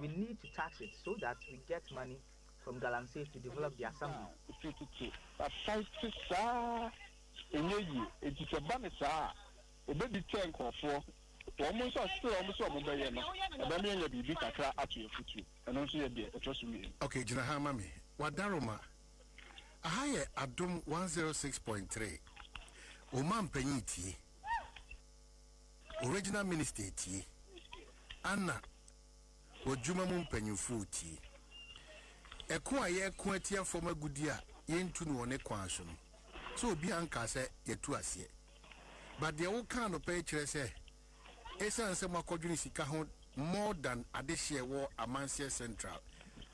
we need to tax it so that we get money from Galamsey to develop the assembly. Okay, Jinaha Mami, Wadaroma, Ahaye Adum 106.3, Oman Peniti, Original Minister T, Anna, Wajumamum Penufuti, Ekwa ye Quatia former Goodia, Yentunu one Quanson. So Bianca said, Yetuasie. But the old kind of pay say, Esa and Sama Koduni more than Adeshia war Amansia Central,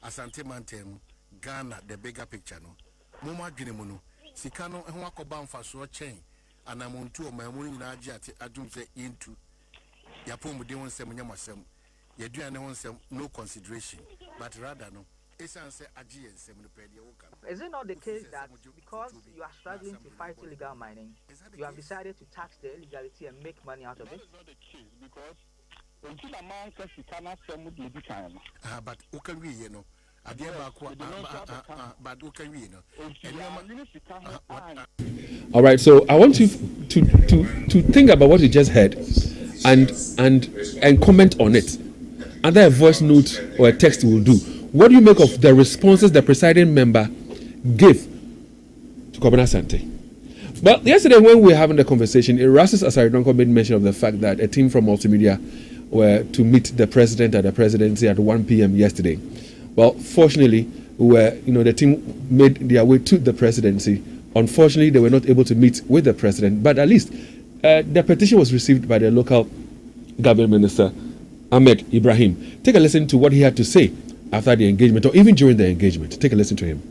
Asante Mantem, Ghana, the bigger picture no. Moma Ginemono, Sikano and Wakoban for so chain, and I'm on two of my morning Najat, Adum say into Yapom, they won't say Yamasem, Yadu and won't say no consideration, but rather no. Esa and say Aji and Seminapedia. Is it not the case that because you are struggling to fight illegal mining, you have decided to tax the illegality and make money out of it? That is not the case because until a man says he cannot sell the time. But who can we, you know? But who can we, you know? All right, so I want you to think about what you just heard and comment on it. Either a voice note or a text will do. What do you make of the responses the presiding member gave to Kobina Sante? Well, yesterday when we were having the conversation, Erastus Asaridonko made mention of the fact that a team from multimedia were to meet the president at the presidency at 1 p.m. yesterday. Well, fortunately, the team made their way to the presidency. Unfortunately, they were not able to meet with the president, but at least the petition was received by the local government minister, Ahmed Ibrahim. Take a listen to what he had to say after the engagement, or even during the engagement. Take a listen to him.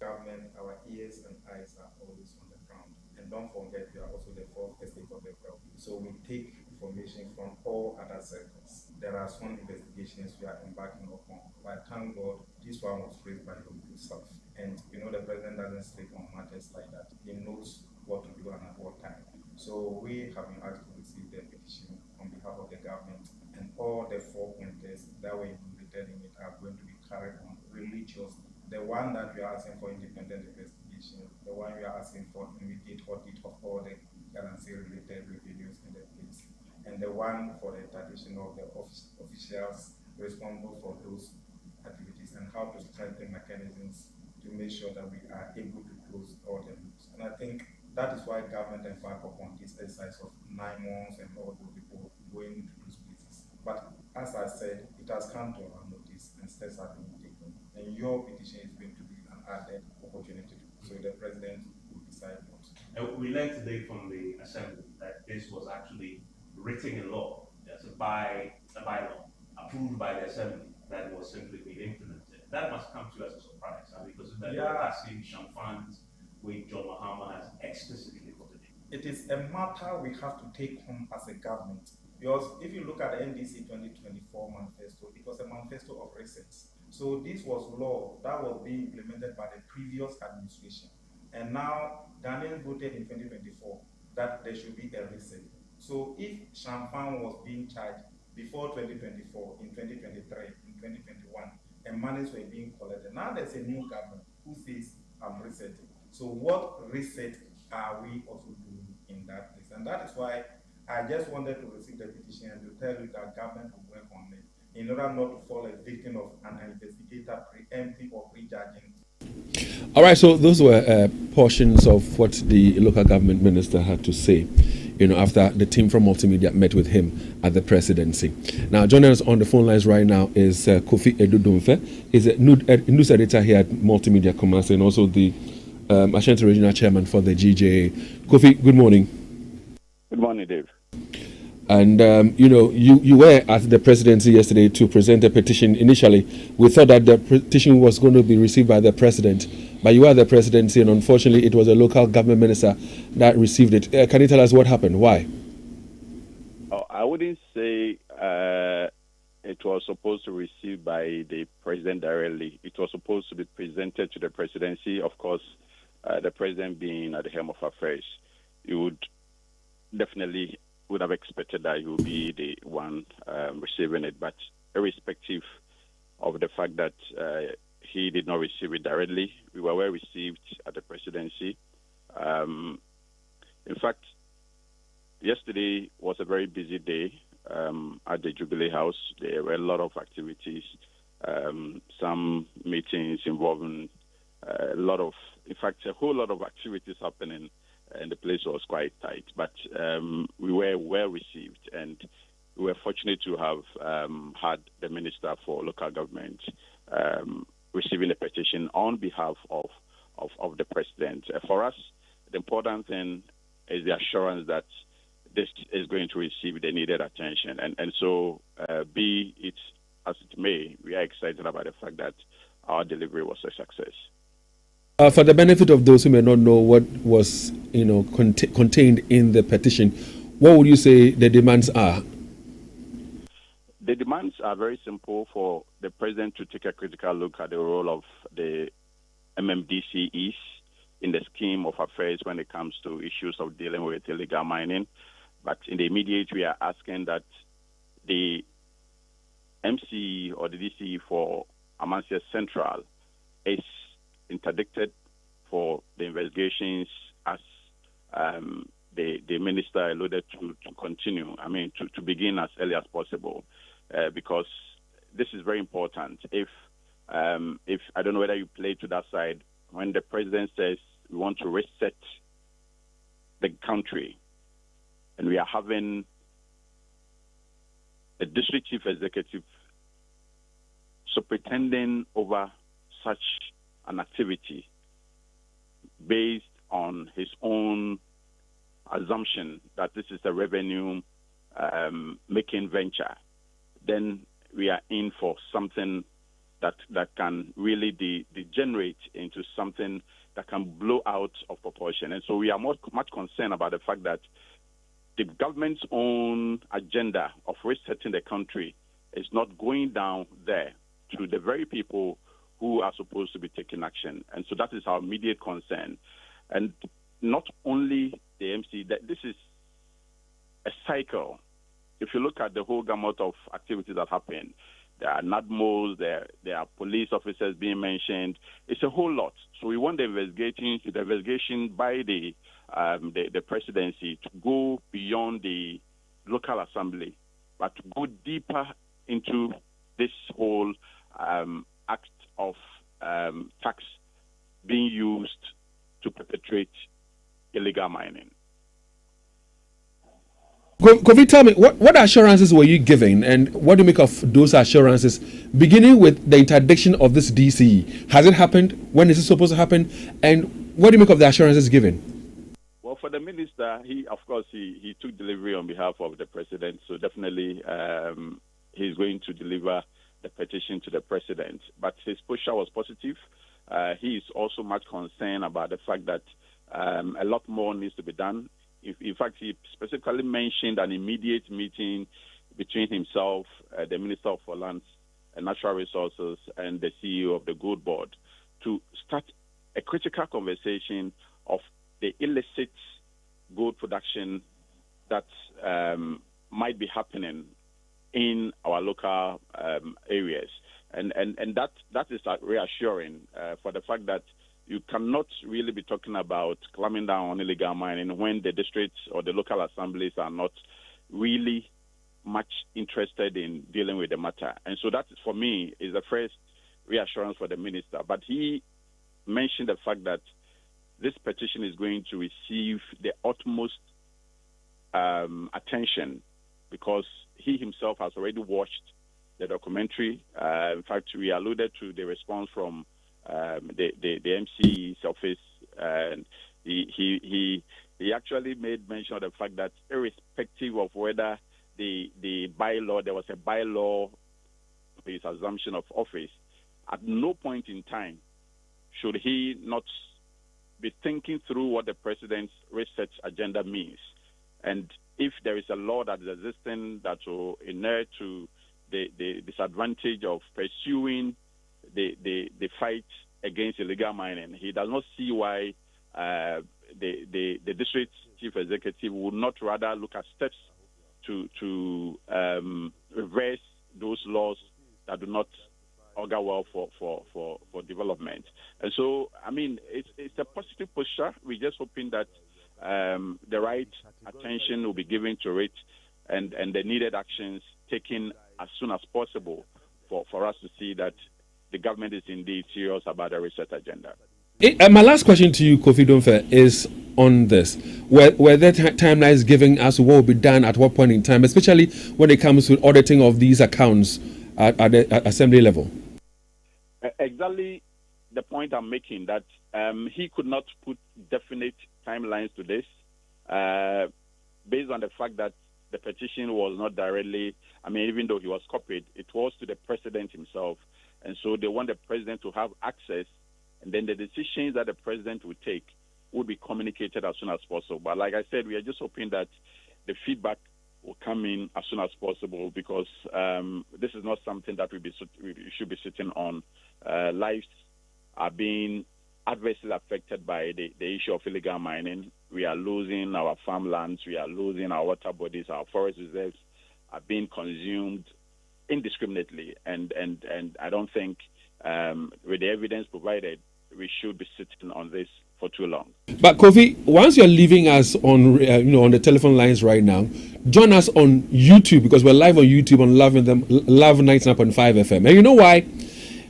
Government, our ears and eyes are always on the ground. And don't forget, we are also the fourth estate of the government. So we take information from all other sectors. There are some investigations we are embarking upon. But thank God, this one was raised by himself. And the president doesn't sleep on matters like that. He knows what to do and at what time. So we have been asked to receive the petition on behalf of the government, and all the 4 pointers that were included in it are going to be carried on religiously. The one that we are asking for independent investigation, the one we are asking for immediate audit of all the Galamsey related revenues in the place, and the one for the interdiction of the officials responsible for those activities and how to strengthen mechanisms to make sure that we are able to close all the loops. And I think that is why government embarked upon this exercise of 9 months and all those people going into those places. But as I said, it has come to our notice and steps have been taken. And your petition is going to be an added opportunity. So the president will decide what. We learned today from the assembly that this was actually written in law. There's a bylaw approved by the assembly that was simply being implemented. That must come to us as a surprise, because the taxing funds which John Mahama has explicitly voted in. It is a matter we have to take home as a government. Because if you look at the NDC 2024 manifesto, it was a manifesto of resets. So this was law that was being implemented by the previous administration. And now Ghanaians voted in 2024 that there should be a reset. So if Champagne was being charged before 2024, in 2023, in 2021, and monies were being collected, now there's a new government who says, I'm resetting. So what reset are we also doing in that place? And that is why I just wanted to receive the petition and to tell you that government will work on it in order not to fall a victim of an investigator preempting or prejudging. All right, so those were portions of what the local government minister had to say, after the team from multimedia met with him at the presidency. Now, joining us on the phone lines right now is Kofi Edudumfe. He's a news editor here at Multimedia Commerce and also the Ashanti Regional Chairman for the GJA. Kofi, good morning. Good morning, Dave. And, you were at the presidency yesterday to present a petition. Initially, we thought that the petition was going to be received by the president, but you were at the presidency, and unfortunately, it was a local government minister that received it. Can you tell us what happened? Why? I wouldn't say it was supposed to be received by the president directly. It was supposed to be presented to the presidency. Of course, the president being at the helm of affairs, you would definitely would have expected that he would be the one receiving it. But irrespective of the fact that he did not receive it directly, we were well received at the presidency. In fact, yesterday was a very busy day at the Jubilee House. There were a lot of activities, some meetings involving a whole lot of activities happening, and the place was quite tight. But we were well received, and we were fortunate to have had the Minister for Local Government receiving a petition on behalf of the President. For us, the important thing is the assurance that this is going to receive the needed attention. And so, be it as it may, we are excited about the fact that our delivery was a success. For the benefit of those who may not know what was, contained in the petition, what would you say the demands are? The demands are very simple: for the President to take a critical look at the role of the MMDCEs in the scheme of affairs when it comes to issues of dealing with illegal mining. But in the immediate, we are asking that the MCE or the DCE for Amasia Central is interdicted for the investigations as the minister alluded to continue, to begin as early as possible, because this is very important. If I don't know whether you play to that side, when the president says we want to reset the country, and we are having a district chief executive superintending over such an activity based on his own assumption that this is a revenue making venture, then we are in for something that can really degenerate into something that can blow out of proportion. And so we are much concerned about the fact that the government's own agenda of resetting the country is not going down there to the very people who are supposed to be taking action. And so that is our immediate concern. And not only the MC, that this is a cycle. If you look at the whole gamut of activities that happen, there are NADMOs, there are police officers being mentioned. It's a whole lot. So we want the investigation by the presidency to go beyond the local assembly, but to go deeper into this whole act of tax being used to perpetrate illegal mining. Kofi, tell me, what assurances were you giving, and what do you make of those assurances, beginning with the interdiction of this DCE? Has it happened? When is it supposed to happen? And what do you make of the assurances given? Well, for the minister, he took delivery on behalf of the president, so definitely he's going to deliver the petition to the president. But his posture was positive. He is also much concerned about the fact that a lot more needs to be done. In fact, he specifically mentioned an immediate meeting between himself, the Minister of Lands and Natural Resources, and the CEO of the Gold Board to start a critical conversation of the illicit gold production that might be happening in our local areas. And that is reassuring for the fact that you cannot really be talking about clamping down on illegal mining when the districts or the local assemblies are not really much interested in dealing with the matter. And so that, for me, is the first reassurance for the minister. But he mentioned the fact that this petition is going to receive the utmost attention because he himself has already watched the documentary. In fact, we alluded to the response from the MC's office, and he actually made mention of the fact that irrespective of whether the bylaw, there was a bylaw, his assumption of office, at no point in time should he not be thinking through what the president's research agenda means. And if there is a law that is existing that will inure to the disadvantage of pursuing the fight against illegal mining, he does not see why the district chief executive would not rather look at steps to reverse those laws that do not augur well for development. And so, I mean, it's a positive posture. We're just hoping that the right attention will be given to it and the needed actions taken as soon as possible for us to see that the government is indeed serious about the research agenda. My last question to you, Kofi Domfe, is on this. Were there timelines given as to what will be done at what point in time, especially when it comes to auditing of these accounts at the assembly level? Exactly the point I'm making, that he could not put definite timelines to this based on the fact that the petition was not directly, I mean, even though he was copied, it was to the president himself. And so they want the president to have access, and then the decisions that the president would take would be communicated as soon as possible. But like I said, we are just hoping that the feedback will come in as soon as possible, because this is not something that we should be sitting on. Lives are being adversely affected by the issue of illegal mining. We are losing our farmlands, we are losing our water bodies, our forest reserves are being consumed indiscriminately. And I don't think with the evidence provided, we should be sitting on this for too long. But Kofi, once you're leaving us on on the telephone lines right now, join us on YouTube, because we're live on YouTube on Love 99.5 FM. And you know why?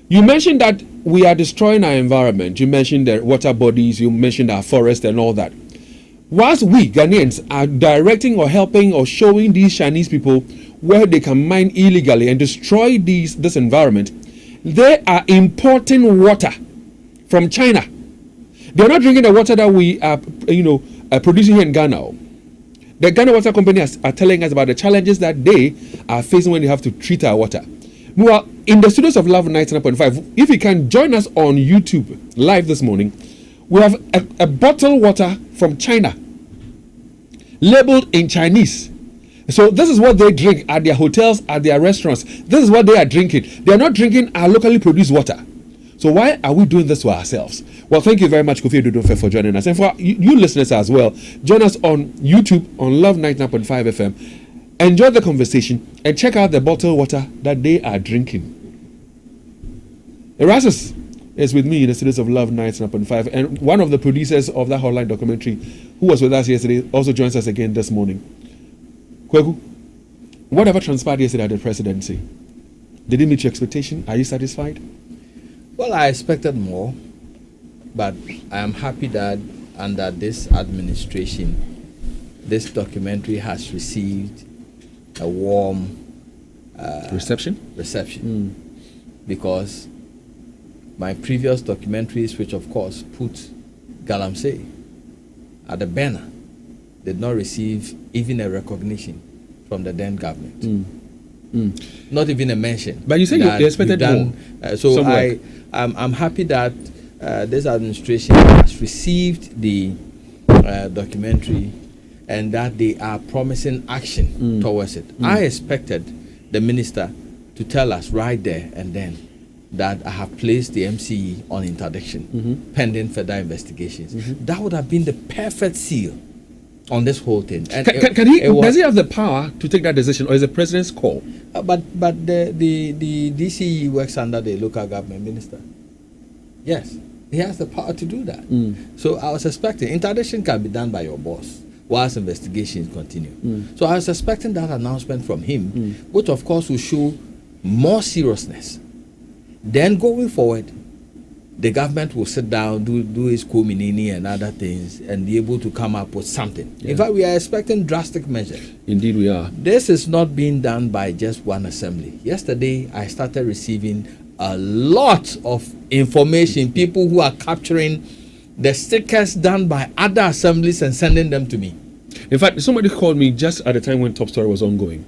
You mentioned that we are destroying our environment. You mentioned the water bodies, you mentioned our forest and all that. Whilst we Ghanaians are directing or helping or showing these Chinese people where they can mine illegally and destroy this environment, they are importing water from China. They're not drinking the water that we are, producing here in Ghana. The Ghana Water Company are telling us about the challenges that they are facing when they have to treat our water. Well, in the studios of Love 99.5, if you can join us on YouTube live this morning, we have a bottled water from China, labeled in Chinese. So this is what they drink at their hotels, at their restaurants. This is what they are drinking. They are not drinking our locally produced water. So why are we doing this to ourselves? Well, thank you very much, Kofi Dodofe, for joining us. And for you listeners as well, join us on YouTube on Love 99.5 FM. Enjoy the conversation and check out the bottled water that they are drinking. Erasmus is with me in the studios of Love 99.5, and one of the producers of that hotline documentary, who was with us yesterday, also joins us again this morning. Kwegu, whatever transpired yesterday at the presidency, did it meet your expectation? Are you satisfied? Well, I expected more, but I am happy that under this administration, this documentary has received a warm reception, because my previous documentaries, which of course put Galamsey at the banner, did not receive even a recognition from the then government. Not even a mention. But you said you expected more. So I'm happy that this administration has received the documentary, and that they are promising action towards it. I expected the minister to tell us right there and then that I have placed the MCE on interdiction pending further investigations. That would have been the perfect seal on this whole thing. And does he have the power to take that decision, or is it the president's call? But the DCE works under the local government minister. Yes, he has the power to do that. So I was expecting interdiction can be done by your boss whilst investigations continue. So I was expecting that announcement from him, which of course will show more seriousness. Then going forward, the government will sit down, do its co-minini and other things, and be able to come up with something. Yeah. In fact, we are expecting drastic measures. Indeed we are. This is not being done by just one assembly. Yesterday, I started receiving a lot of information, people who are capturing the stickers done by other assemblies and sending them to me. In fact, somebody called me just at the time when Top Story was ongoing,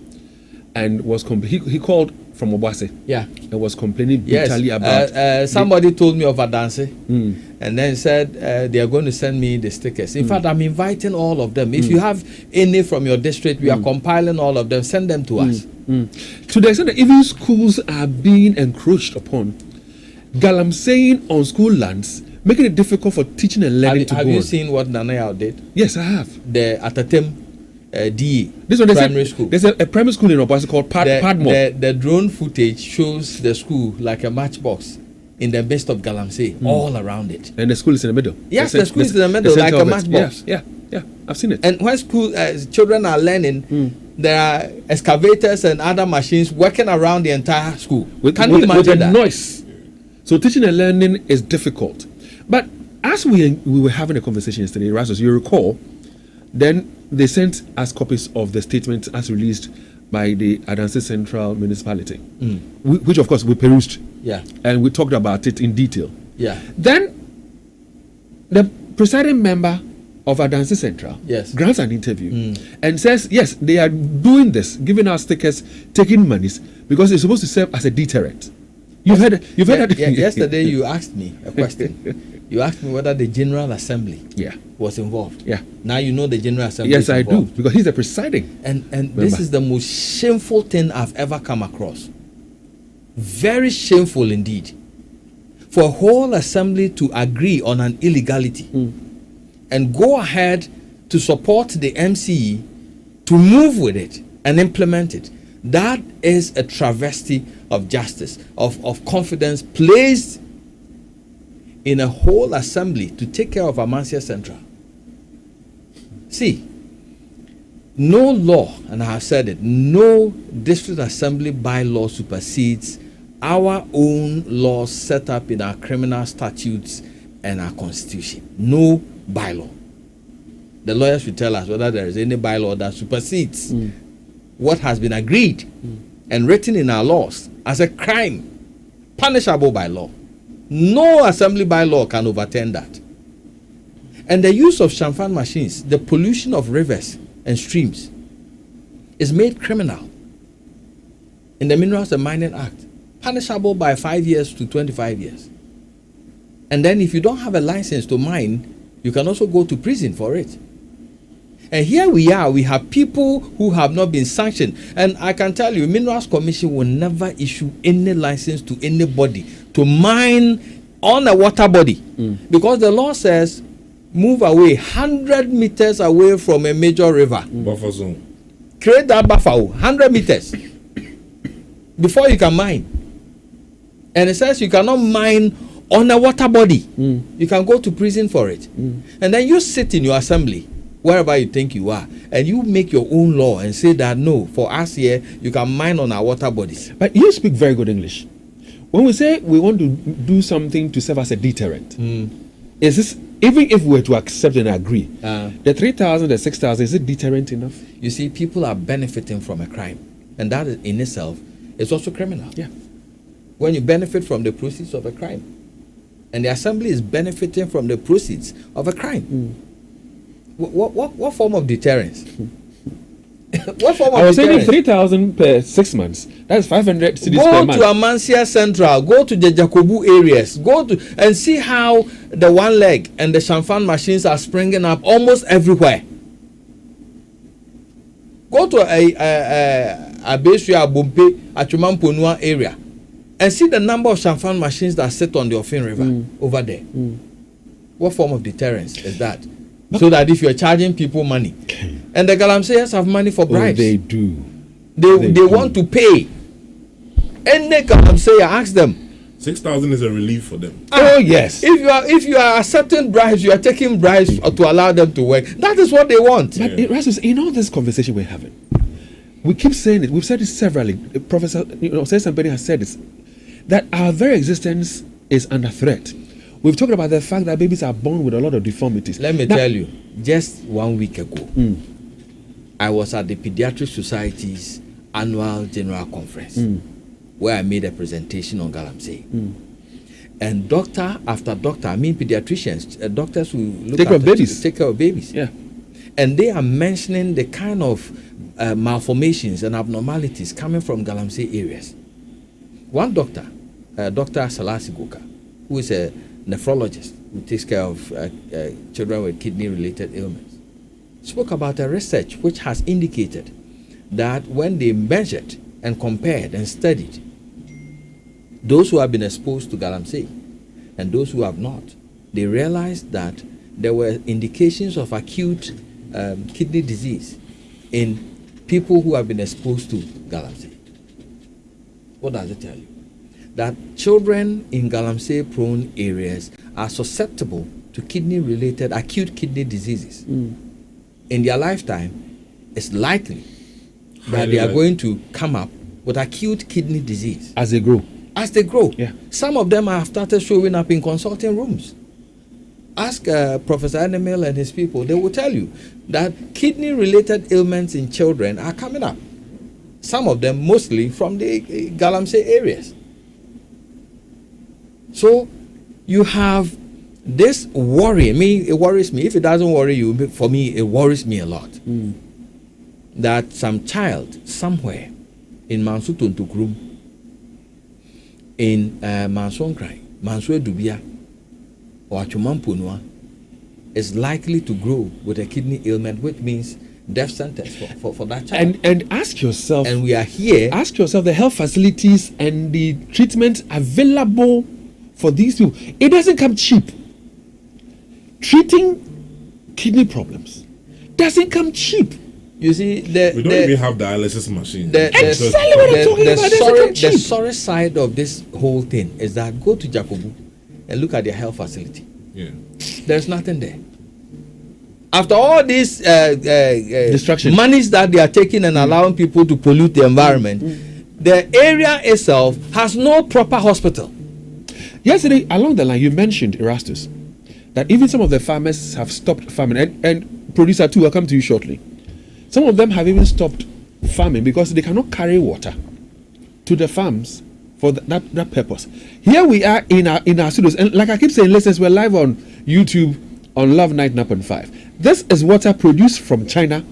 and was he called from Obase. Yeah, and was complaining bitterly about. Somebody told me of Adanse, and then said they are going to send me the stickers. In fact, I'm inviting all of them. If you have any from your district, we are compiling all of them. Send them to us. To the extent that even schools are being encroached upon, Galamsey on school lands, making it difficult for teaching and learning to go on. Have you seen what Nanayao did? Yes, I have. The Atatem DE. This one, primary school. There's a primary school in Obuasi called Padmore. The drone footage shows the school like a matchbox in the midst of Galamsey, all around it. And the school is in the middle. Yes, the school is in the middle, like a matchbox. Yeah, I've seen it. And when school children are learning, there are excavators and other machines working around the entire school. Can you imagine that? Noise. So teaching and learning is difficult. But as we were having a conversation yesterday, Rasmus, you recall, then they sent us copies of the statement as released by the Adansi Central Municipality, which of course we perused. Yeah. And we talked about it in detail. Yeah. Then the presiding member of Adansi Central grants an interview and says, yes, they are doing this, giving us stickers, taking monies, because it's supposed to serve as a deterrent. You've heard that. Yesterday you asked me a question. You asked me whether the General Assembly was involved. Yeah. Now you know the General Assembly. Yes, I do, because he's the presiding. And this is the most shameful thing I've ever come across. Very shameful indeed. For a whole assembly to agree on an illegality and go ahead to support the MCE to move with it and implement it. That is a travesty of justice, of confidence placed in a whole assembly to take care of Amansia Central. See, no law, and I have said it, no district assembly bylaw supersedes our own laws set up in our criminal statutes and our constitution. No bylaw. The lawyers should tell us whether there is any bylaw that supersedes what has been agreed and written in our laws as a crime punishable by law. No assembly bylaw can overturn that. And the use of champagne machines, the pollution of rivers and streams, is made criminal in the Minerals and Mining Act, punishable by 5 years to 25 years. And then if you don't have a license to mine, you can also go to prison for it. And here we are, we have people who have not been sanctioned. And I can tell you, Minerals Commission will never issue any license to anybody to mine on a water body. Because the law says, move away 100 meters away from a major river. Buffer zone. Create that buffer, 100 meters, before you can mine. And it says you cannot mine on a water body. You can go to prison for it. And then you sit in your assembly, wherever you think you are, and you make your own law and say that no, for us here, you can mine on our water bodies. But you speak very good English. When we say we want to do something to serve as a deterrent, is this, even if we were to accept and agree, the 3,000, the 6,000, is it deterrent enough? You see, people are benefiting from a crime, and that in itself is also criminal. Yeah. When you benefit from the proceeds of a crime, and the assembly is benefiting from the proceeds of a crime. What form of deterrence? What form of I was saying deterrence? 3,000 per 6 months. That's 500 cedis per month. Go to Amansia Central, go to the Jacobu areas, go to and see how the one leg and the champagne machines are springing up almost everywhere. Go to Abesia, Bompe, Achumamponua area and see the number of champagne machines that sit on the Ofin River over there. What form of deterrence is that? So that if you're charging people money, and the Galamseyers have money for bribes. Oh, they do. They want to pay. Any Galamseyer, ask them. 6,000 is a relief for them. Oh yes. If you are accepting bribes, you are taking bribes to allow them to work. That is what they want. But Rasmus, in all this conversation we're having, we keep saying it. We've said it severally. Professor, somebody has said this, that our very existence is under threat. We've talked about the fact that babies are born with a lot of deformities. Let me tell you, just 1 week ago, I was at the Pediatric Society's annual general conference where I made a presentation on Galamsey. And doctor after doctor, I mean pediatricians, doctors who take care of babies. Yeah. And they are mentioning the kind of malformations and abnormalities coming from Galamsey areas. One doctor, Dr. Salasi Goka, who is a nephrologist who takes care of children with kidney-related ailments, spoke about a research which has indicated that when they measured and compared and studied those who have been exposed to Galamsey and those who have not, they realized that there were indications of acute kidney disease in people who have been exposed to Galamsey. What does it tell you? That children in Galamsey-prone areas are susceptible to kidney-related acute kidney diseases. In their lifetime, it's likely that they are going to come up with acute kidney disease. As they grow. As they grow. Yeah. Some of them have started showing up in consulting rooms. Ask Professor Enemil and his people. They will tell you that kidney-related ailments in children are coming up. Some of them mostly from the Galamsey areas. So you have this worry. It worries me. If it doesn't worry you, for me, it worries me a lot. That some child somewhere in Mansu Tontukrum, in Mansonkrai, Mansu Dubia, or Achumampunwa, is likely to grow with a kidney ailment, which means death sentence for that child. And ask yourself. And we are here. Ask yourself the health facilities and the treatment available for these people. It doesn't come cheap. Treating kidney doesn't come cheap. You see, we don't even have dialysis machine. Exactly what I'm talking about. The sorry side of this whole thing is that go to Jakobu and look at their health facility. Yeah. There's nothing there. After all these distraction monies that they are taking and allowing people to pollute the environment, the area itself has no proper hospital. Yesterday, along the line, you mentioned, Erastus, that even some of the farmers have stopped farming. And producer too, I'll come to you shortly. Some of them have even stopped farming because they cannot carry water to the farms for that purpose. Here we are in our studios, and like I keep saying, listeners, we're live on YouTube on Love Night Napan 5. This is water produced from China,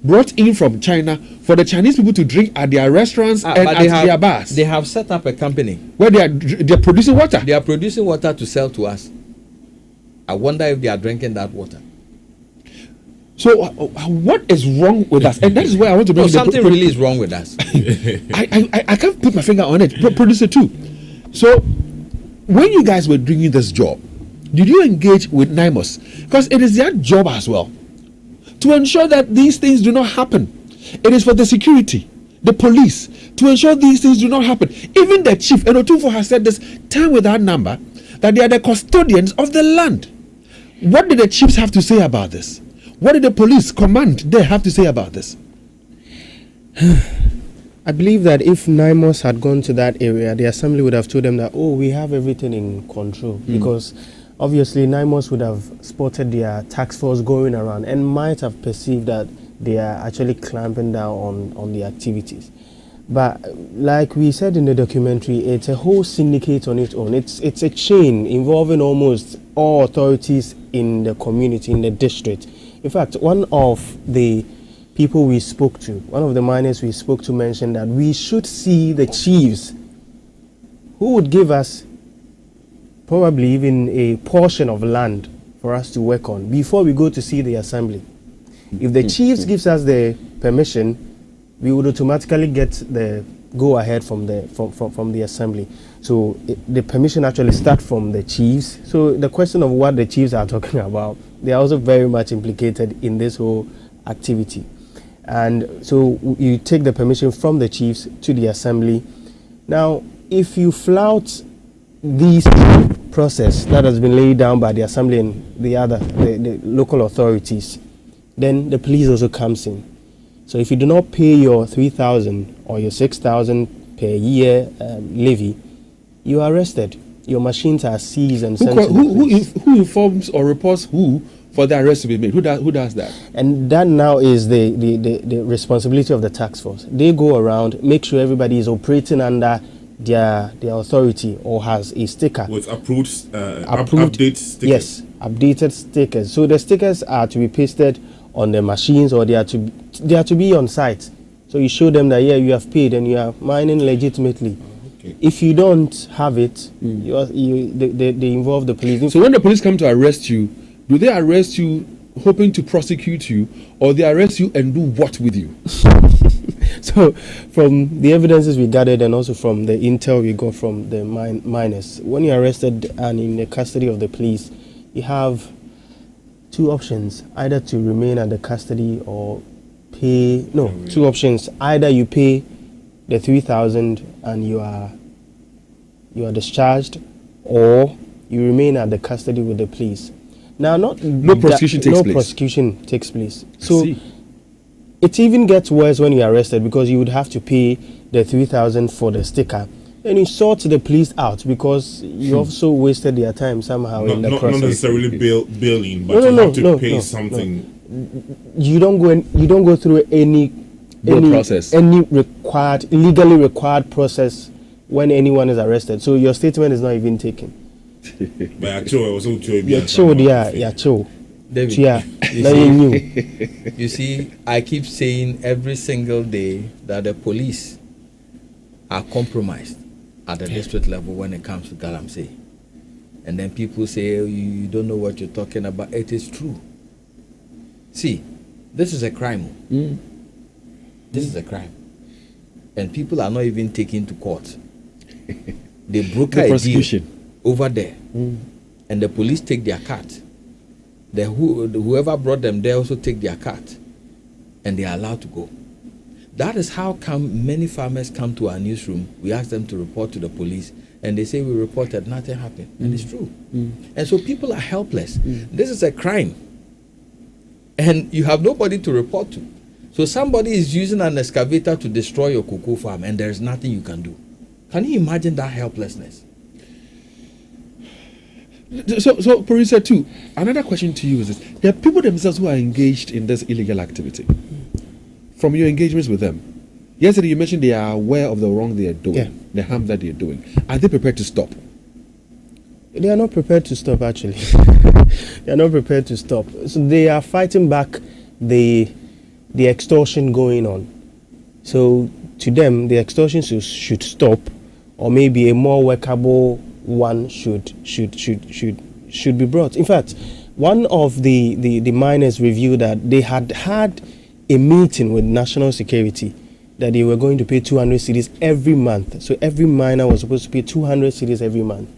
brought in from China for the Chinese people to drink at their restaurants and at their bars. They have set up a company where they're producing water. They are producing water to sell to us. I wonder if they are drinking that water. So what is wrong with us? And that is where I want to bring something really is wrong with us. I can't put my finger on it. Producer too. So when you guys were doing this job, did you engage with NIMOS? Because it is their job as well to ensure that these things do not happen. It is for the security, the police, to ensure these things do not happen. Even the chief, and Otufo has said this time without number, that they are the custodians of the land. What did the chiefs have to say about this? What did the police command they have to say about this? I believe that if NIMOS had gone to that area, the assembly would have told them that, oh, we have everything in control. Because obviously NIMOS would have spotted their task force going around and might have perceived that they are actually clamping down on the activities. But like we said in the documentary, it's a whole syndicate on its own. It's a chain involving almost all authorities in the community, in the district. In fact, one of the people we spoke to, one of the miners we spoke to mentioned that we should see the chiefs who would give us probably even a portion of land for us to work on before we go to see the assembly. If the chiefs gives us the permission, we would automatically get the go ahead from the assembly. So the permission actually starts from the chiefs. So the question of what the chiefs are talking about, they are also very much implicated in this whole activity. And so you take the permission from the chiefs to the assembly. Now, if you flout this process that has been laid down by the assembly and the local authorities, then the police also comes in. So if you do not pay your 3,000 or your 6,000 per year levy, you are arrested. Your machines are seized and sent to the police. Who informs or reports who for the arrest to be made? Who does that? And that now is the responsibility of the task force. They go around, make sure everybody is operating under their authority or has a sticker. With approved update stickers. Yes, updated stickers. So the stickers are to be pasted on the machines, or they are to be on site. So you show them that, yeah, you have paid and you are mining legitimately. Okay. If you don't have it, they involve the police. So when the police come to arrest you, do they arrest you hoping to prosecute you, or they arrest you and do what with you? So from the evidences we gathered and also from the intel we got from the miners, when you're arrested and in the custody of the police, you have two options: either to remain under custody or pay. No, two options. Either you pay the 3,000 and you are discharged, or you remain at the custody with the police. Now, no prosecution takes place. So it even gets worse when you're arrested, because you would have to pay the 3,000 for the sticker. And you sort the police out because you also wasted their time somehow in the process. Not necessarily billing, but you have to pay something. No. You don't go through any process, any legally required process when anyone is arrested. So your statement is not even taken. But you see, I keep saying every single day that the police are compromised at the district level when it comes to Galamsey. And then people say, oh, you don't know what you're talking about. It is true. See, this is a crime. This is a crime. And people are not even taken to court. They broker a deal over there. And the police take their cut. Whoever brought them there also take their cut. And they are allowed to go. That is how come many farmers come to our newsroom. We ask them to report to the police, and they say we reported, nothing happened. And it's true. And so people are helpless. This is a crime. And you have nobody to report to. So somebody is using an excavator to destroy your cocoa farm, and there's nothing you can do. Can you imagine that helplessness? So Producer 2, another question to you is this. There are people themselves who are engaged in this illegal activity. From your engagements with them, yesterday you mentioned they are aware of the wrong they are doing, the harm that they are doing. Are they prepared to stop? They are not prepared to stop, actually. They are not prepared to stop. So they are fighting back the extortion going on. So to them, the extortion should stop, or maybe a more workable one should be brought. In fact, one of the miners reviewed that they had a meeting with national security that they were going to pay 200 cedis every month. So every miner was supposed to pay 200 cedis every month.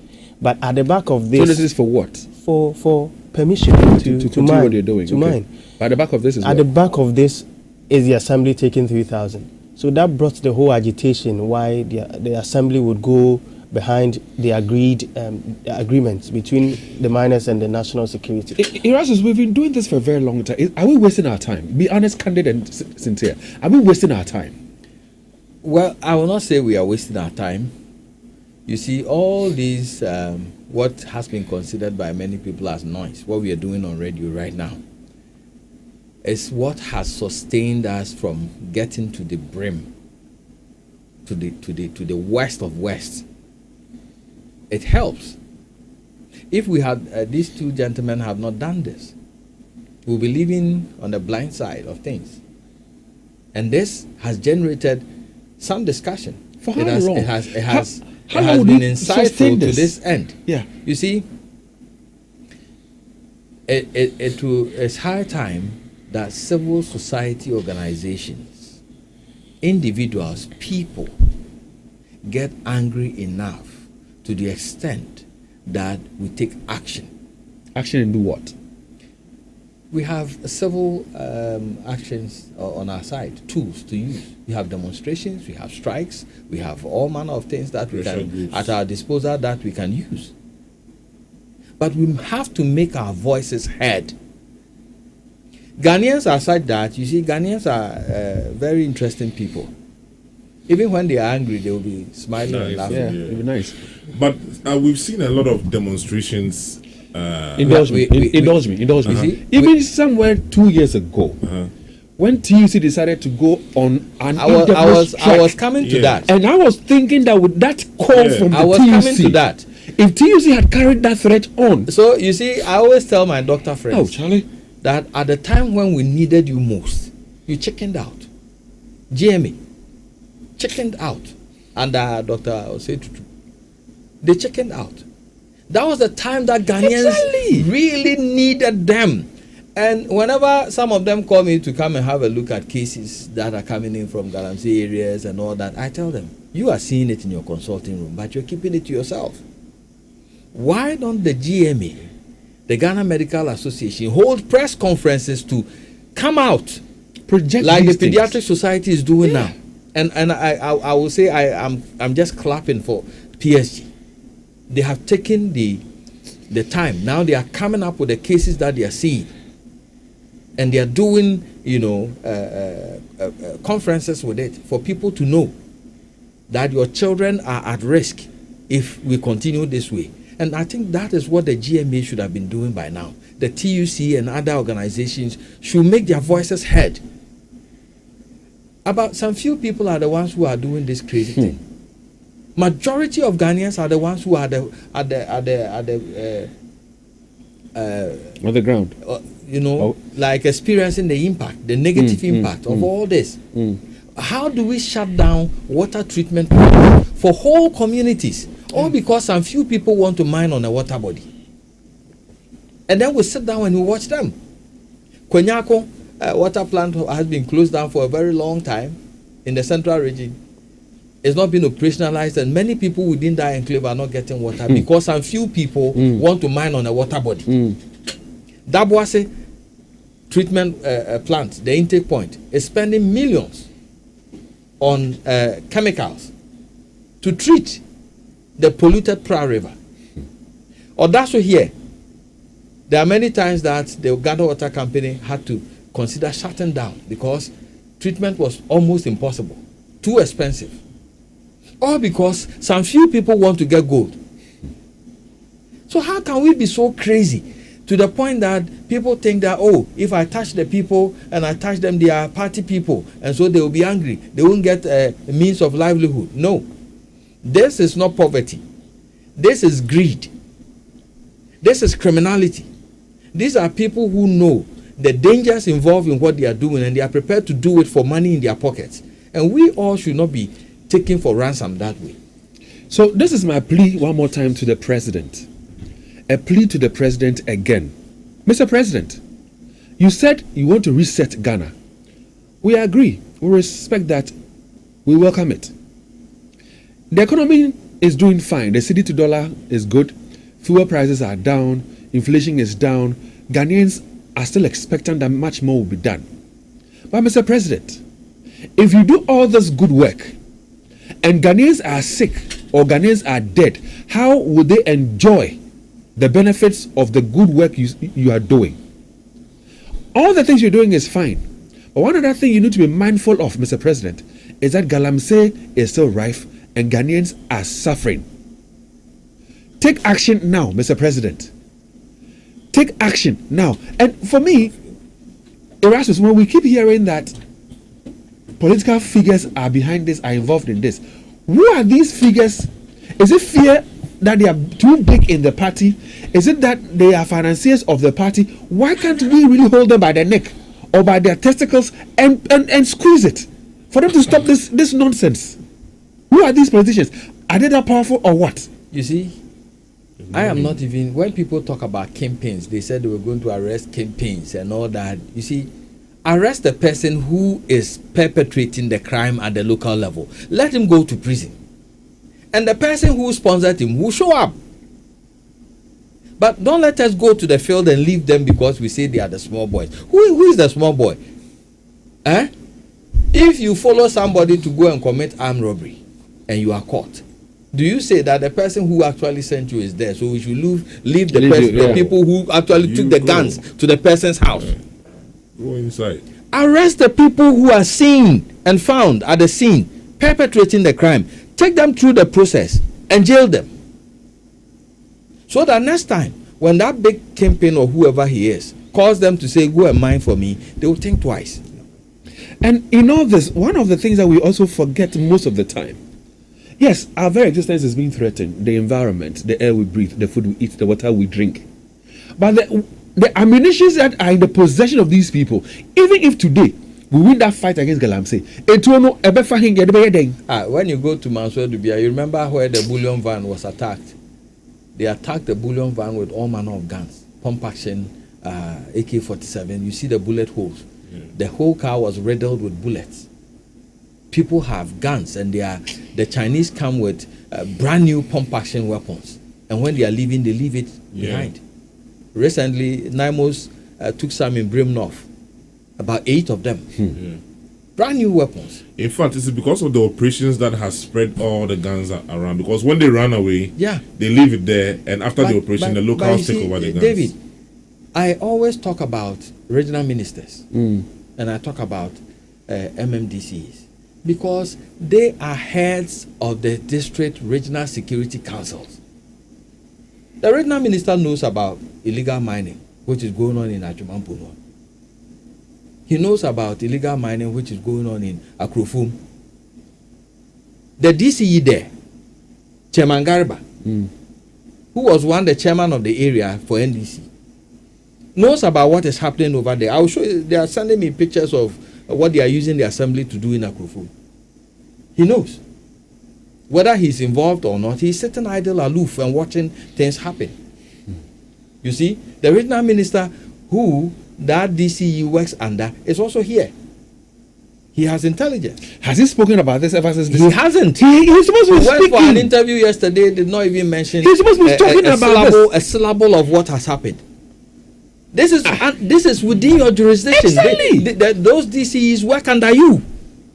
But at the back of this... So this is for what? For permission to mine. What they're doing. To mine. At the back of this is At the back of this is the assembly taking 3,000. So that brought the whole agitation why the assembly would go behind the agreements between the miners and the national security. Erasmus, we've been doing this for a very long time. Are we wasting our time? Be honest, candid, and sincere. Are we wasting our time? Well, I will not say we are wasting our time. You see, all these, what has been considered by many people as noise, what we are doing on radio right now, is what has sustained us from getting to the brim, to the west of west. It helps. If we had these two gentlemen have not done this, we'll be living on the blind side of things. And this has generated some discussion. For how long? It has been insightful to this end. Yeah. You see, it's high time that civil society organizations, individuals, people get angry enough to the extent that we take action. Action and do what? We have several actions on our side, tools to use. We have demonstrations, we have strikes, we have all manner of things that we can, at our disposal, that we can use. But we have to make our voices heard. Ghanaians are such that, you see, Ghanaians are very interesting people. Even when they are angry, they will be smiling and laughing. Yeah, it'll be nice. But we've seen a lot of demonstrations. Indulge me. See, even somewhere 2 years ago, when TUC decided to go on an I was coming to that, and I was thinking that with that call from the TUC, coming to that. If TUC had carried that threat on, so you see, I always tell my doctor friends, oh Charlie, that at the time when we needed you most, you chickened out. GMA chickened out, and Doctor, I will say they chickened out. That was the time that Ghanaians really needed them. And whenever some of them call me to come and have a look at cases that are coming in from Galamsey areas and all that, I tell them, you are seeing it in your consulting room, but you're keeping it to yourself. Why don't the GMA, the Ghana Medical Association, hold press conferences to come out project like the these pediatric things. society is doing now. And I will say I'm just clapping for PSG. They have taken the time. Now they are coming up with the cases that they are seeing, and they are doing conferences with it for people to know that your children are at risk if we continue this way. And I think that is what the GMA should have been doing by now. The TUC and other organizations should make their voices heard. About some few people are the ones who are doing this crazy thing. Majority of Ghanaians are the ones who are on the ground. Like experiencing the impact, the negative impact of all this. How do we shut down water treatment for whole communities? All because some few people want to mine on a water body. And then we sit down and we watch them. Kwenyako water plant has been closed down for a very long time in the central region. It's not been operationalized, and many people within that enclave are not getting water because some few people want to mine on a water body. Dabuase treatment plant, the intake point, is spending millions on chemicals to treat the polluted Pra River. Or that's what here. There are many times that the Uganda Water Company had to consider shutting down because treatment was almost impossible, too expensive. All because some few people want to get gold. So how can we be so crazy to the point that people think that, oh, if I touch the people and I touch them, they are party people, and so they will be angry. They won't get a means of livelihood. No. This is not poverty. This is greed. This is criminality. These are people who know the dangers involved in what they are doing, and they are prepared to do it for money in their pockets. And we all should not be taken for ransom that way. So this is my plea one more time to the president. A plea to the president again. Mr. President, you said you want to reset Ghana. We agree. We respect that. We welcome it. The economy is doing fine. The cedi to dollar is good. Fuel prices are down. Inflation is down. Ghanaians are still expecting that much more will be done. But Mr. President, if you do all this good work and Ghanaians are sick or Ghanaians are dead, how will they enjoy the benefits of the good work you are doing? All the things you're doing is fine. But one other thing you need to be mindful of, Mr. President, is that Galamsey is still rife and Ghanaians are suffering. Take action now, Mr. President. Take action now. And for me, Erasmus, when we keep hearing that political figures are behind this, are involved in this, who are these figures? Is it fear that they are too big in the party? Is it that they are financiers of the party? Why can't we really hold them by the neck or by their testicles and squeeze it for them to stop this nonsense? Who are these politicians? Are they that powerful or what? You see, I am not even, when people talk about campaigns, they said they were going to arrest campaigns and all that. You see, arrest the person who is perpetrating the crime at the local level. Let him go to prison. And the person who sponsored him will show up. But don't let us go to the field and leave them because we say they are the small boys. Who is the small boy? If you follow somebody to go and commit armed robbery and you are caught, do you say that the person who actually sent you is there? So we should leave the people who actually took the guns to the person's house. Go inside. Arrest the people who are seen and found at the scene perpetrating the crime. Take them through the process and jail them. So that next time, when that big campaign or whoever he is calls them to say, go and mine for me, they will think twice. And in all this, one of the things that we also forget most of the time, yes, our very existence is being threatened. The environment, the air we breathe, the food we eat, the water we drink. But the ammunitions that are in the possession of these people, even if today we win that fight against Galamsey, when you go to Mansour Dubia, you remember where the bullion van was attacked? They attacked the bullion van with all manner of guns, pump action, AK-47. You see the bullet holes. Yeah. The whole car was riddled with bullets. People have guns, and the Chinese come with brand new pump action weapons, and when they are leaving, they leave it behind. Recently, Naimos took some in Brim North. about 8 of them. Brand new weapons. In fact, it's because of the operations that has spread all the guns around. Because when they run away, they leave it there, and after the operation, the locals take over the guns. David, I always talk about regional ministers, and I talk about MMDCs, because they are heads of the district regional security councils. The regional minister knows about illegal mining, which is going on in Ajumampuno. He knows about illegal mining, which is going on in Akrofum. The DCE there, Chairman Garba, who was the chairman of the area for NDC, knows about what is happening over there. I will show you. They are sending me pictures of what they are using the assembly to do in Akrofum. He knows. Whether he's involved or not, he's sitting idle, aloof, and watching things happen. You see, the regional minister who that DCE works under is also here. He has intelligence. Has he spoken about this ever since? He hasn't. He's supposed to be went for an interview yesterday. Did not even mention. He's supposed to be talking about a syllable of what has happened. This is within your jurisdiction. Exactly. Those DCEs work under you.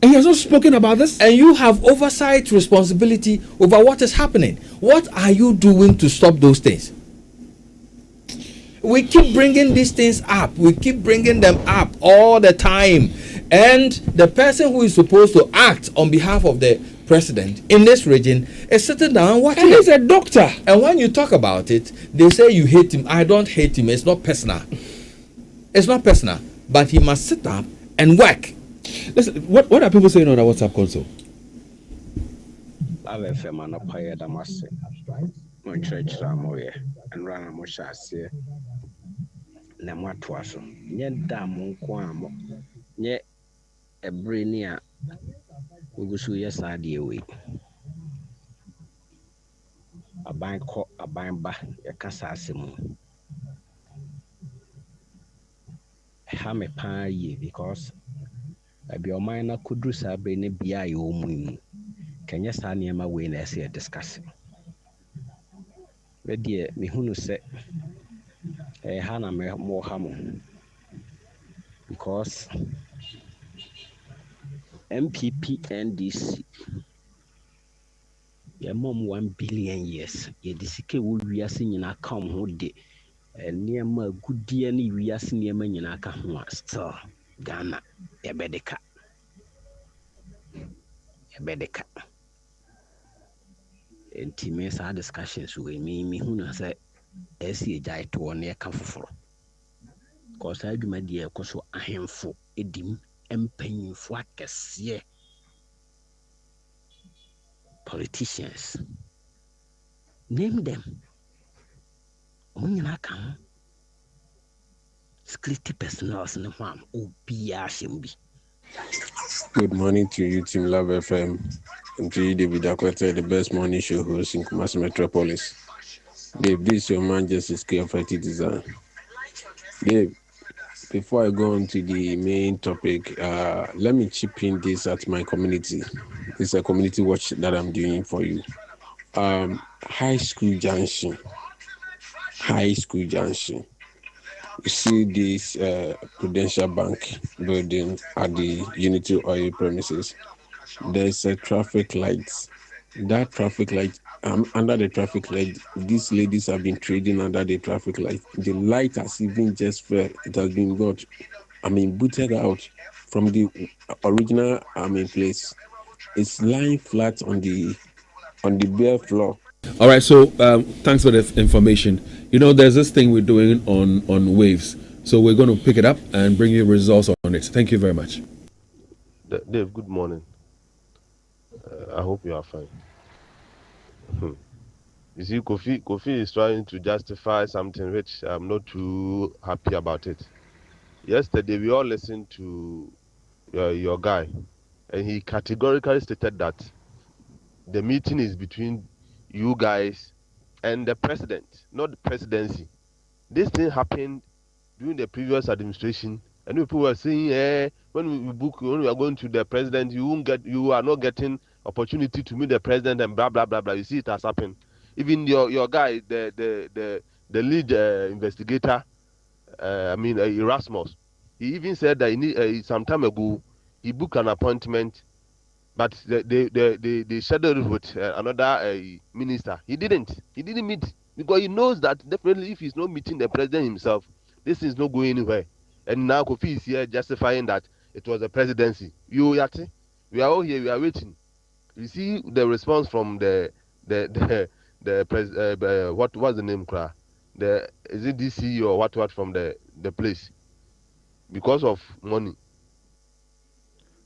And he has not spoken about this. And you have oversight responsibility over what is happening. What are you doing to stop those things? We keep bringing these things up. We keep bringing them up all the time. And the person who is supposed to act on behalf of the president in this region is sitting down and watching. And he's a doctor. And when you talk about it, they say you hate him. I don't hate him. It's not personal. It's not personal. But he must sit up and work. Listen, what are people saying on our WhatsApp console? Because your mind could do something be your moon. Can you stand near my way and say discussing? But dear, me who say a Hannah Mahama because MPP NDC your mom 1 billion years. Ye DCK will be a singing a come who day. And near my good dear, we are singing man in a come still Ghana, a bedeka. And Timmy's our discussions with me who say, SC Jai to 1 year come for. Cause I do my dear, cause I am for edim and penny for a politicians. Name them. When you come, security personnel in the farm, OPR. Good morning to you, Team Love FM, and to you, David Akwete, the best morning show host in Kumasi Metropolis. Dave, this is your man, Justice K-FIT Design. Dave, before I go on to the main topic, let me chip in this at my community. It's a community watch that I'm doing for you. High School Junction. You see this Prudential Bank building at the Unity Oil premises. There's a traffic light. That traffic light, under the traffic light, these ladies have been trading under the traffic light. The light has even just fell. It has been booted out from the original place. It's lying flat on the bare floor. All right, so thanks for the information. You know, there's this thing we're doing on waves. So we're going to pick it up and bring you results on it. Thank you very much. Dave, good morning. I hope you are fine. You see, Kofi is trying to justify something which I'm not too happy about it. Yesterday, we all listened to your guy, and he categorically stated that the meeting is between you guys and the president, not the presidency. This thing happened during the previous administration, and people were saying, when we are going to the president, you are not getting opportunity to meet the president and blah blah blah blah. You see, it has happened. Even your guy, the lead investigator, Erasmus, He even said that some time ago he booked an appointment, but they scheduled it with another minister. He didn't meet, because he knows that definitely if he's not meeting the president himself, this is not going anywhere. And now Kofi is here justifying that it was the presidency. We are all here, we are waiting. You see the response from what was the name, Kra? Is it DCE or what from the place? Because of money.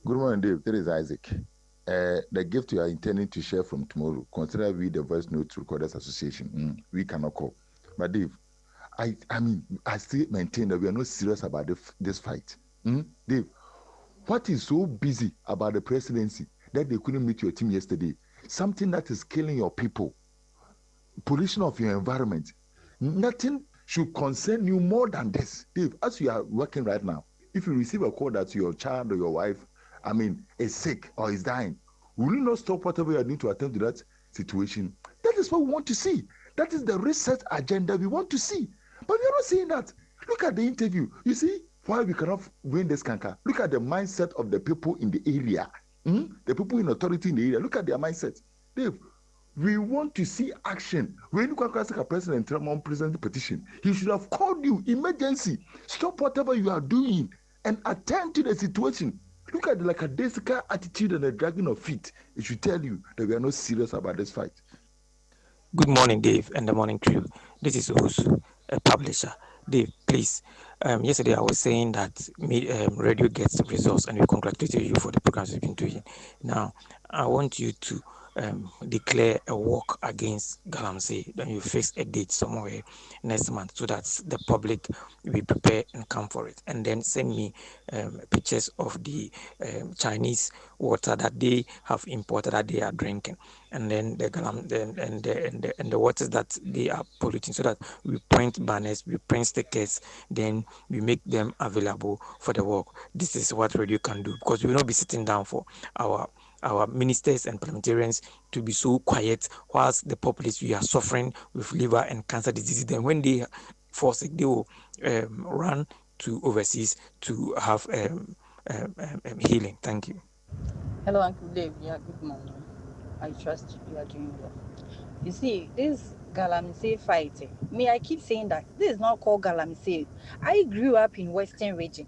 Good morning, Dave. There is Isaac. The gift you are intending to share from tomorrow, consider we the Voice Notes Recorders Association. We cannot call. But Dave, I mean, I still maintain that we are not serious about this fight. Dave, what is so busy about the presidency that they couldn't meet your team yesterday? Something that is killing your people, pollution of your environment. Nothing should concern you more than this. Dave, as you are working right now, if you receive a call that your child or your wife, is sick or is dying, will you not stop whatever you are doing to attend to that situation? That is what we want to see. That is the research agenda we want to see. But we are not seeing that. Look at the interview. You see why we cannot win this canker. Look at the mindset of the people in the area. The people in authority in the area. Look at their mindset. Dave, we want to see action. When you can ask a president Trump present the petition, he should have called you emergency. Stop whatever you are doing and attend to the situation. Look at like a Desica attitude and a dragging of feet. It should tell you that we are not serious about this fight. Good morning, Dave, and the morning crew. This is Usu, a publisher. Dave, please. Yesterday I was saying that radio gets results, and we congratulated you for the programs you've been doing. Now, I want you to declare a walk against Galamsey. Then you fix a date somewhere next month so that the public will prepare and come for it. And then send me pictures of the Chinese water that they have imported that they are drinking, and then the waters that they are polluting, so that we print banners, we print stickers, then we make them available for the walk. This is what radio can do, because we will not be sitting down for our ministers and parliamentarians to be so quiet whilst the populace we are suffering with liver and cancer diseases. Then when they fall sick, they will run to overseas to have healing. Thank you. Hello, Uncle Dave. Yeah, good morning. I trust you are doing well. You see, this Galamsey fight, I keep saying that this is not called Galamsey. I grew up in Western region,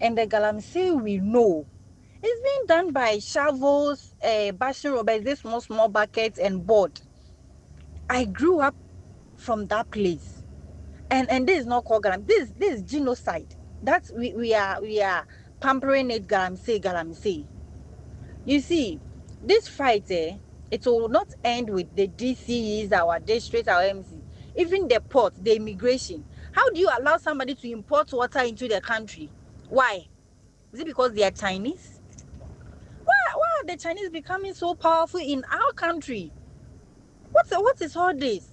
and the Galamsey we know, it's being done by shovels, bashing robbers, this small buckets and board. I grew up from that place, and this is not called Galamsey. This is genocide. That's we are pampering it Galamsey. You see, this fight, it will not end with the DCEs, our district, our MC, even the port, the immigration. How do you allow somebody to import water into the country? Why? Is it because they are Chinese? Why are the Chinese becoming so powerful in our country? What is all this?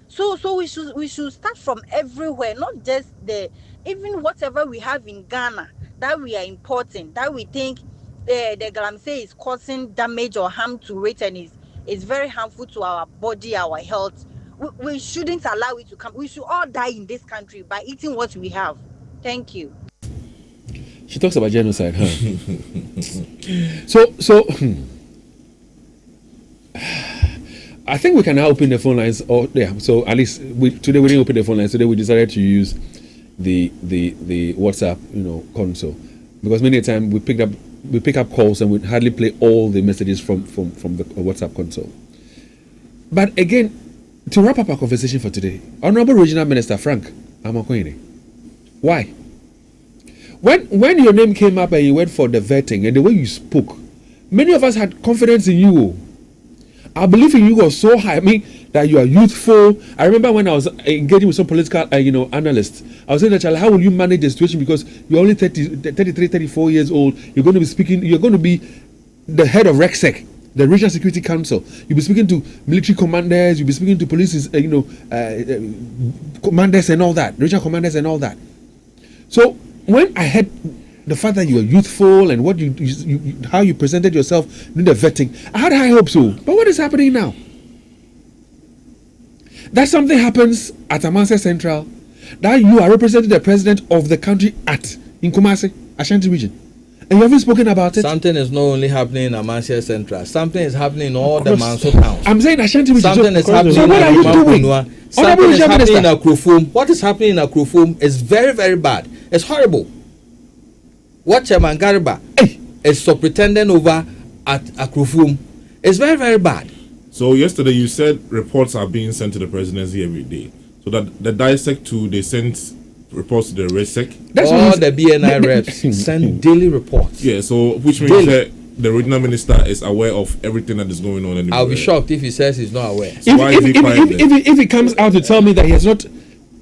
So we should start from everywhere, not just even whatever we have in Ghana that we are importing, that we think the Galamsey is causing damage or harm to it, and is very harmful to our body, our health. We shouldn't allow it to come. We should all die in this country by eating what we have. Thank you. She talks about genocide, huh? So I think we can now open the phone lines. So at least today we didn't open the phone lines. Today we decided to use the WhatsApp, console, because many a time we pick up calls and we hardly play all the messages from the WhatsApp console. But again, to wrap up our conversation for today, Honorable Regional Minister Frank Amakwene, why? When your name came up and you went for the vetting and the way you spoke, many of us had confidence in you. Our belief in you was so high. I mean, that you are youthful. I remember when I was engaging with some political, analysts, I was saying that, how will you manage the situation, because you're only 33, 34 years old. You're going to be speaking. You're going to be the head of RECSEC, the Regional Security Council. You'll be speaking to military commanders. You'll be speaking to police, commanders and all that, regional commanders and all that. So when I heard the fact that you were youthful and what how you presented yourself in the vetting, I had high hopes. But what is happening now? That something happens at Amasia Central, that you are representing the president of the country at in Kumasi, Ashanti region. And you haven't spoken about it. Something is not only happening in Amansia Central. Something is happening in all the Manso towns. I'm saying Ashanti region. Something is happening so what are you doing? Something is happening in Akrofom. What is happening in Akrofom is very, very bad. It's horrible. What Chairman Gariba is superintendent over at Akrofom is very, very bad. So yesterday you said reports are being sent to the presidency every day. So that the DISEC too, they sent reports to the RESEC. That's all the BNI reps send daily reports. Yeah, so which means that the regional minister is aware of everything that is going on. I'll be shocked if he says he's not aware. So if he comes out to tell me that he has not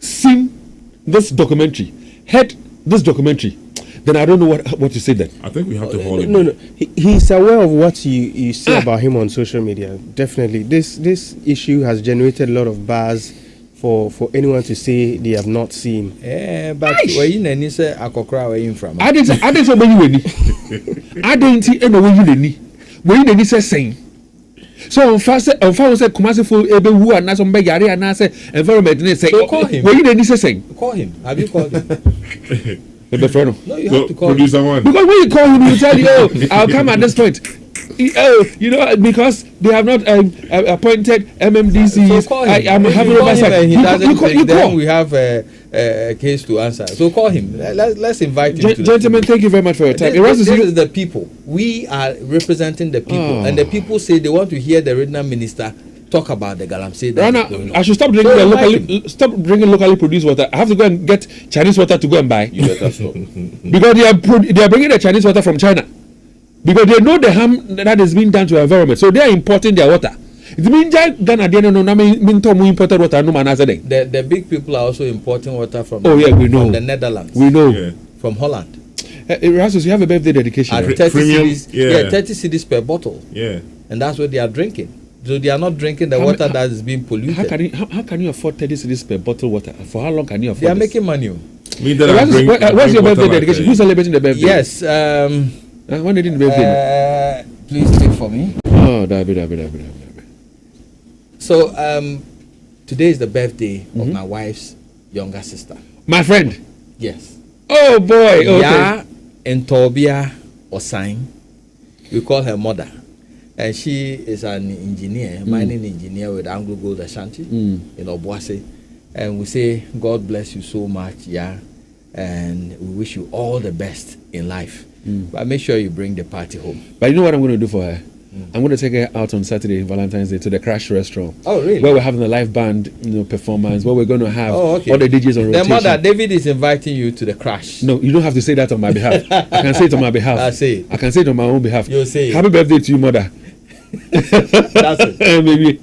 seen this documentary, heard this documentary, then I don't know what to say then. I think we have to hold him. No. He's aware of what you say about him on social media. Definitely. This issue has generated a lot of buzz for anyone to say they have not seen. But where you say Akokra where you from? I didn't say when you any. I didn't know when you any. When you any say saying. So on first say Kumasi for ebe who and some beg yare and say environment say. So call him. When you any say saying. Call him. Have you called him? No, you have to call him. Because when you call him, he will tell you, "Oh, I'll come at this point." Because they have not appointed MMDCs. So call him. I'm having oversight. Then we have a case to answer. So call him. Let's invite him. Gentlemen, thank you very much for your time. This is the people. We are representing the people, and the people say they want to hear the regional minister talk about the Galamsey. I should stop drinking locally produced water. I have to go and get Chinese water to go and buy. You better stop. Because they are bringing the Chinese water from China. Because they know the harm that is being done to the environment. So they are importing their water. It means Ghana imported water. The big people are also importing water from we know. From the Netherlands. We know. From Holland. Erasmus, you have a birthday dedication. At 30 cedis, 30 cedis per bottle. Yeah. And that's what they are drinking. So they are not drinking the water that is being polluted. How can you afford 30 cedis per bottle water? For how long can you afford? They are making money. What's your birthday dedication? Who's celebrating the birthday? Yes. When did the birthday? Please speak for me. Oh, So today is the birthday of my wife's younger sister. My friend? Yes. Oh boy. Okay. Yeah, and Tobia Osine. We call her mother. And she is an engineer, mining engineer with Anglo Gold Ashanti in Obuasi. And we say, God bless you so much, yeah. And we wish you all the best in life. But make sure you bring the party home. But you know what I'm going to do for her? I'm going to take her out on Saturday, Valentine's Day, to the Crash Restaurant. Oh, really? Where we're having a live band, performance. Where we're going to have all the DJs on rotation. The mother, David is inviting you to the Crash. No, you don't have to say that on my behalf. I can say it on my behalf. I can say it on my own behalf. You'll say it. Happy birthday to you, mother. That's it. Maybe.